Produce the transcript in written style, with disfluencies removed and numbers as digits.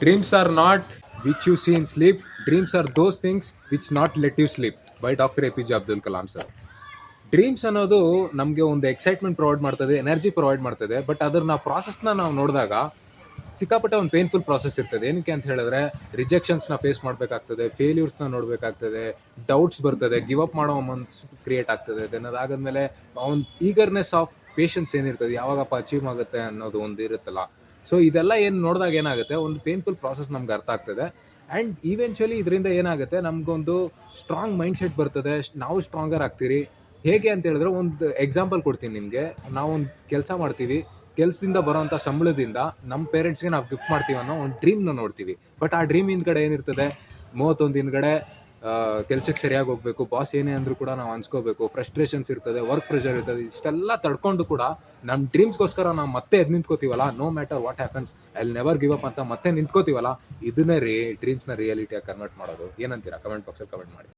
Dreams are not which you see in sleep. Dreams are those things which not let you sleep. By Dr. APJ Abdul Kalam sir. Dreams ಅನ್ನೋದು ನಮಗೆ ಒಂದು excitement provide ಮಾಡ್ತದೆ, energy provide ಮಾಡ್ತದೆ. But ಅದನ್ನ ಪ್ರಾಸೆಸ್ನ ನಾವು ನೋಡಿದಾಗ ಸಿಕ್ಕಾಪಟ್ಟೆ ಒಂದು ಪೇನ್ಫುಲ್ ಪ್ರಾಸೆಸ್ ಇರ್ತದೆ. ಏನಕ್ಕೆ ಅಂತ ಹೇಳಿದ್ರೆ ರಿಜೆಕ್ಷನ್ಸ್ನ ಫೇಸ್ ಮಾಡಬೇಕಾಗ್ತದೆ, ಫೇಲ್ಯೂರ್ಸ್ನ ನೋಡಬೇಕಾಗ್ತದೆ, ಡೌಟ್ಸ್ ಬರ್ತದೆ, ಗಿವ್ ಅಪ್ ಮಾಡೋ ಮನ್ಸು ಕ್ರಿಯೇಟ್ ಆಗ್ತದೆ. ದೆನ್ ಅದಾದಮೇಲೆ ಅವ್ನ ಈಗರ್ನೆಸ್ ಆಫ್ ಪೇಷನ್ಸ್ ಏನಿರ್ತದೆ, ಯಾವಾಗಪ್ಪ ಅಚೀವ್ ಆಗುತ್ತೆ ಅನ್ನೋದು ಒಂದು ಇರುತ್ತಲ್ಲ. ಸೊ ಇದೆಲ್ಲ ಏನು ನೋಡಿದಾಗ ಏನಾಗುತ್ತೆ, ಒಂದು ಪೇನ್ಫುಲ್ ಪ್ರಾಸೆಸ್ ನಮ್ಗೆ ಅರ್ಥ ಆಗ್ತದೆ. ಆ್ಯಂಡ್ ಈವೆಂಚುಲಿ ಇದರಿಂದ ಏನಾಗುತ್ತೆ, ನಮಗೊಂದು ಸ್ಟ್ರಾಂಗ್ ಮೈಂಡ್ ಸೆಟ್ ಬರ್ತದೆ, ನಾವು ಸ್ಟ್ರಾಂಗರ್ ಆಗ್ತೀರಿ. ಹೇಗೆ ಅಂತ ಹೇಳಿದ್ರೆ, ಒಂದು ಎಕ್ಸಾಂಪಲ್ ಕೊಡ್ತೀನಿ ನಿಮಗೆ. ನಾವೊಂದು ಕೆಲಸ ಮಾಡ್ತೀವಿ, ಕೆಲಸದಿಂದ ಬರೋವಂಥ ಸಂಬಳದಿಂದ ನಮ್ಮ ಪೇರೆಂಟ್ಸ್ಗೆ ನಾವು ಗಿಫ್ಟ್ ಮಾಡ್ತೀವಿ ಅನ್ನೋ ಒಂದು ಡ್ರೀಮ್ನ ನೋಡ್ತೀವಿ. ಬಟ್ ಆ ಡ್ರೀಮ್ ಹಿಂದ್ಗಡೆ ಏನಿರ್ತದೆ, 31 ದಿನಗಡೆ ಕೆಲ್ಸಕ್ಕೆ ಸರಿಯಾಗಿ ಹೋಗಬೇಕು, ಬಾಸ್ ಏನೇ ಅಂದರೂ ಕೂಡ ನಾವು ಅನ್ಸ್ಕೋಬೇಕು, ಫ್ರಸ್ಟ್ರೇಷನ್ಸ್ ಇರ್ತದೆ, ವರ್ಕ್ ಪ್ರೆಷರ್ ಇರ್ತದೆ. ಇಷ್ಟೆಲ್ಲ ತಡ್ಕೊಂಡು ಕೂಡ ನಮ್ಮ ಡ್ರೀಮ್ಸ್ಗೋಸ್ಕರ ನಾವು ಮತ್ತೆ ಎದ್ದು ನಿಂತ್ಕೋತೀವಲ್ಲ, no matter what happens I will never give up ಅಂತ ಮತ್ತೆ ನಿಂತ್ಕೋತೀವಲ್ಲ, ಇದನ್ನೇ ಡ್ರೀಮ್ಸ್ನ ರಿಯಾಲಿಟಿಯಾಗಿ ಕನ್ವರ್ಟ್ ಮಾಡೋದು. ಏನಂತೀರಾ? ಕಮೆಂಟ್ ಬಾಕ್ಸಲ್ಲಿ ಕಮೆಂಟ್ ಮಾಡಿ.